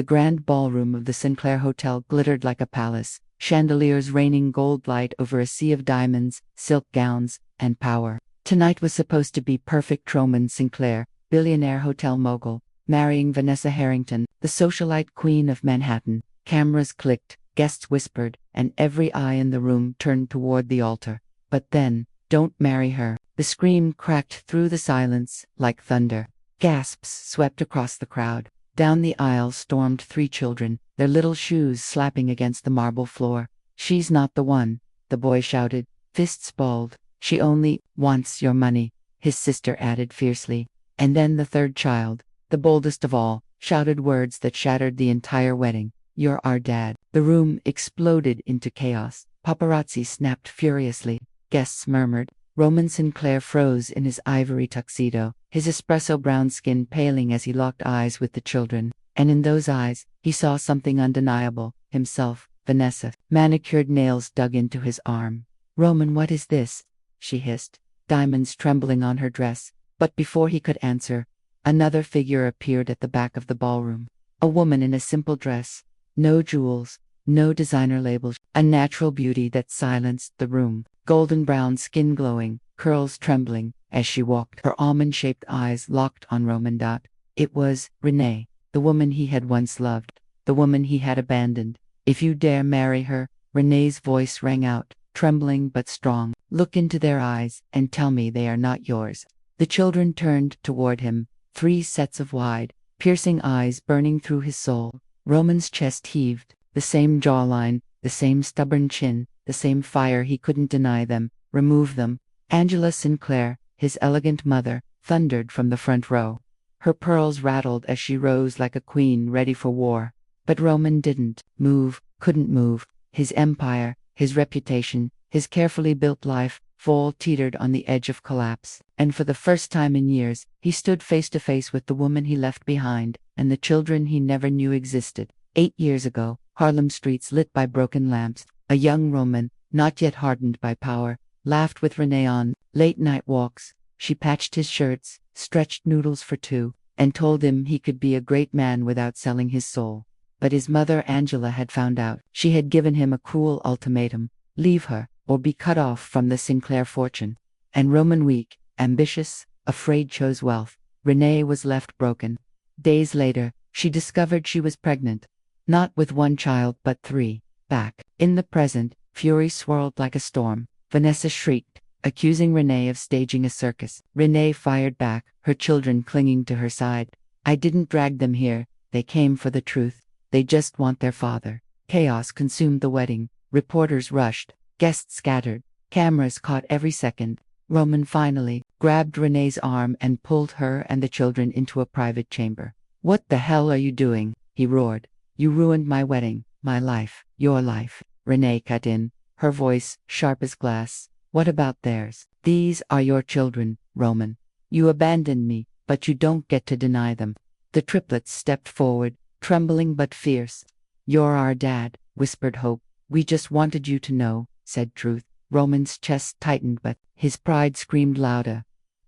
The grand ballroom of the Sinclair Hotel glittered like a palace, chandeliers raining gold light over a sea of diamonds, silk gowns, and power. Tonight was supposed to be perfect. Roman Sinclair, billionaire hotel mogul, marrying Vanessa Harrington, the socialite queen of Manhattan. Cameras clicked, guests whispered, and every eye in the room turned toward the altar. But then, "Don't marry her." The scream cracked through the silence like thunder. Gasps swept across the crowd. Down the aisle stormed 3 children, their little shoes slapping against the marble floor. "She's not the one," the boy shouted, fists balled. "She only wants your money," his sister added fiercely. And then the 3rd child, the boldest of all, shouted words that shattered the entire wedding. "You're our dad." The room exploded into chaos. Paparazzi snapped furiously. Guests murmured. Roman Sinclair froze in his ivory tuxedo, his espresso brown skin paling as he locked eyes with the children. And in those eyes, he saw something undeniable. Himself, Vanessa. Manicured nails dug into his arm. "Roman, what is this?" she hissed, diamonds trembling on her dress. But before he could answer, another figure appeared at the back of the ballroom. A woman in a simple dress. No jewels, no designer labels. A natural beauty that silenced the room. Golden brown skin glowing, curls trembling, as she walked, her almond-shaped eyes locked on Roman. It was Renee, the woman he had once loved, the woman he had abandoned. "If you dare marry her," Renee's voice rang out, trembling but strong, "look into their eyes and tell me they are not yours." The children turned toward him, 3 sets of wide, piercing eyes burning through his soul. Roman's chest heaved, the same jawline, the same stubborn chin, the same fire. He couldn't deny them, remove them. Angela Sinclair, his elegant mother, thundered from the front row. Her pearls rattled as she rose like a queen ready for war. But Roman didn't move, couldn't move. His empire, his reputation, his carefully built life, full teetered on the edge of collapse. And for the first time in years, he stood face to face with the woman he left behind, and the children he never knew existed. 8 years ago, Harlem streets lit by broken lamps. A young Roman, not yet hardened by power, laughed with Renee on late-night walks. She patched his shirts, stretched noodles for 2, and told him he could be a great man without selling his soul. But his mother Angela had found out. She had given him a cruel ultimatum: leave her, or be cut off from the Sinclair fortune. And Roman, weak, ambitious, afraid, chose wealth. Renee was left broken. Days later, she discovered she was pregnant. Not with 1 child but 3. Back in the present, fury swirled like a storm. Vanessa shrieked, accusing Renee of staging a circus. Renee fired back, her children clinging to her side. "I didn't drag them here. They came for the truth. They just want their father." Chaos consumed the wedding. Reporters rushed. Guests scattered. Cameras caught every second. Roman finally grabbed Renee's arm and pulled her and the children into a private chamber. "What the hell are you doing?" he roared. "You ruined my wedding, my life, your life." Renee cut in, her voice sharp as glass. "What about theirs? These are your children, Roman. You abandoned me, but you don't get to deny them." The triplets stepped forward, trembling but fierce. "You're our dad," whispered Hope. "We just wanted you to know," said Truth. Roman's chest tightened, but his pride screamed louder.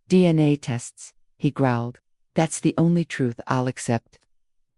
"DNA tests," he growled. "That's the only truth I'll accept."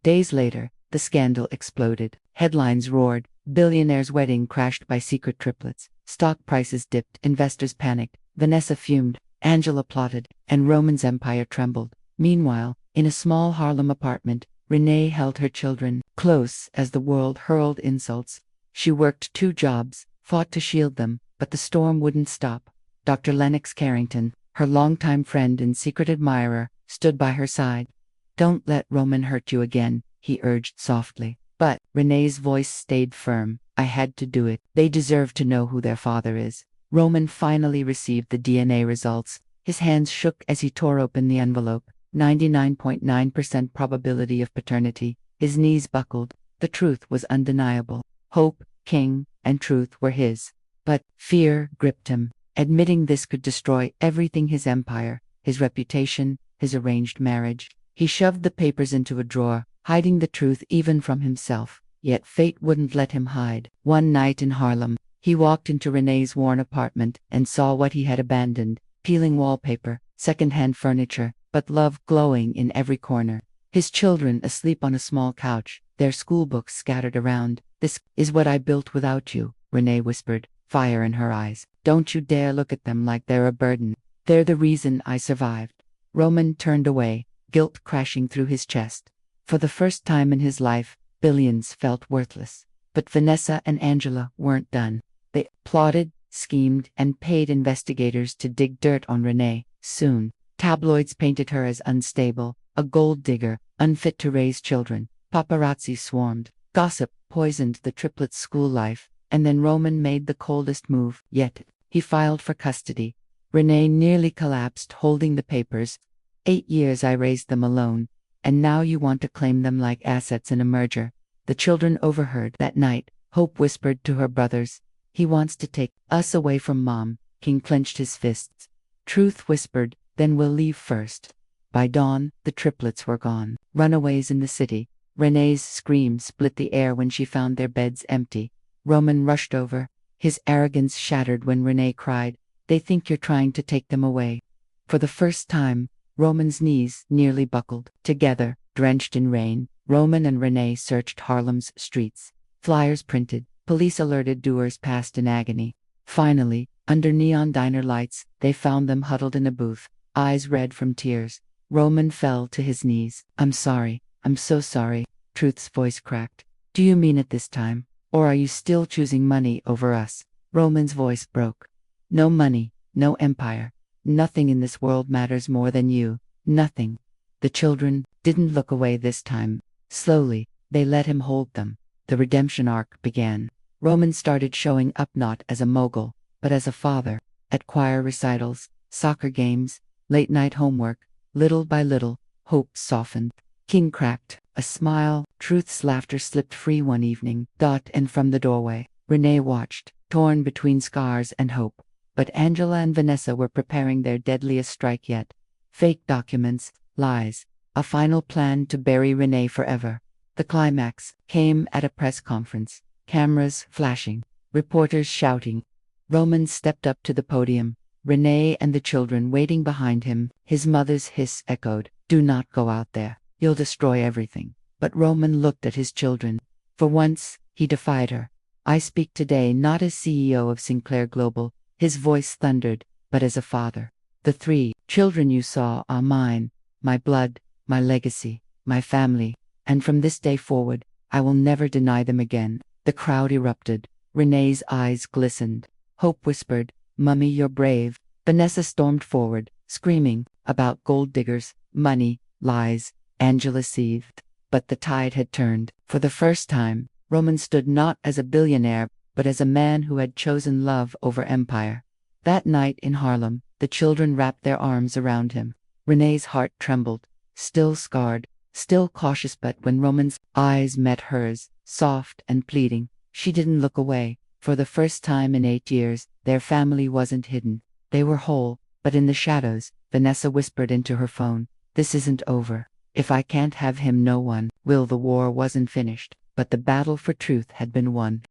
Days later, the scandal exploded. Headlines roared. Billionaire's wedding crashed by secret triplets. Stock prices dipped. Investors panicked. Vanessa fumed. Angela plotted. And Roman's empire trembled. Meanwhile, in a small Harlem apartment, Renee held her children close as the world hurled insults. She worked 2 jobs, fought to shield them, but the storm wouldn't stop. Dr. Lennox Carrington, her longtime friend and secret admirer, stood by her side. "Don't let Roman hurt you again," he urged softly. But Renee's voice stayed firm. "I had to do it. They deserve to know who their father is." Roman finally received the DNA results. His hands shook as he tore open the envelope. 99.9% probability of paternity. His knees buckled. The truth was undeniable. Hope, King, and Truth were his. But fear gripped him. Admitting this could destroy everything: his empire, his reputation, his arranged marriage. He shoved the papers into a drawer, hiding the truth even from himself. Yet fate wouldn't let him hide. One night in Harlem, he walked into Renee's worn apartment and saw what he had abandoned: peeling wallpaper, second-hand furniture, but love glowing in every corner. His children asleep on a small couch, their schoolbooks scattered around. This is what I built without you, Renee whispered, fire in her eyes. Don't you dare look at them like they're a burden. They're the reason I survived. Roman turned away, guilt crashing through his chest. For the first time in his life, billions felt worthless. But Vanessa and Angela weren't done. They plotted, schemed, and paid investigators to dig dirt on Renee. Soon, tabloids painted her as unstable, a gold digger, unfit to raise children. Paparazzi swarmed. Gossip poisoned the triplets' school life. And then Roman made the coldest move yet. He filed for custody. Renee nearly collapsed holding the papers. 8 years I raised them alone, and now you want to claim them like assets in a merger. The children overheard that night. Hope whispered to her brothers, "He wants to take us away from Mom." King clenched his fists. Truth whispered, "Then we'll leave first." By dawn, the triplets were gone. Runaways in the city. Renee's scream split the air when she found their beds empty. Roman rushed over, his arrogance shattered when Renee cried, "They think you're trying to take them away." For the first time, Roman's knees nearly buckled. Together, drenched in rain, Roman and Renee searched Harlem's streets. Flyers printed, police alerted doers passed in agony. Finally, under neon diner lights, they found them huddled in a booth, eyes red from tears. Roman fell to his knees. "I'm sorry. I'm so sorry." Truth's voice cracked. "Do you mean it this time? Or are you still choosing money over us?" Roman's voice broke. "No money, no empire. Nothing in this world matters more than you. Nothing." The children didn't look away this time. Slowly, they let him hold them. The redemption arc began. Roman started showing up not as a mogul, but as a father. At choir recitals, soccer games, late-night homework, little by little, hope softened. King cracked a smile. Truth's laughter slipped free one evening. And from the doorway, Renee watched, torn between scars and hope. But Angela and Vanessa were preparing their deadliest strike yet. Fake documents, lies, a final plan to bury Renee forever. The climax came at a press conference. Cameras flashing, reporters shouting. Roman stepped up to the podium, Renee and the children waiting behind him. His mother's hiss echoed, "Do not go out there. You'll destroy everything." But Roman looked at his children. For once, he defied her. "I speak today not as CEO of Sinclair Global," his voice thundered, "but as a father. The 3 children you saw are mine, my blood, my legacy, my family, and from this day forward, I will never deny them again." The crowd erupted. Renee's eyes glistened. Hope whispered, "Mummy, you're brave." Vanessa stormed forward, screaming about gold diggers, money, lies. Angela seethed. But the tide had turned. For the first time, Roman stood not as a billionaire, but as a man who had chosen love over empire. That night in Harlem, the children wrapped their arms around him. Renee's heart trembled, still scarred, still cautious, but when Roman's eyes met hers, soft and pleading, she didn't look away. For the first time in 8 years, their family wasn't hidden. They were whole, but in the shadows, Vanessa whispered into her phone, "This isn't over. If I can't have him, no one will." The war wasn't finished, but the battle for truth had been won.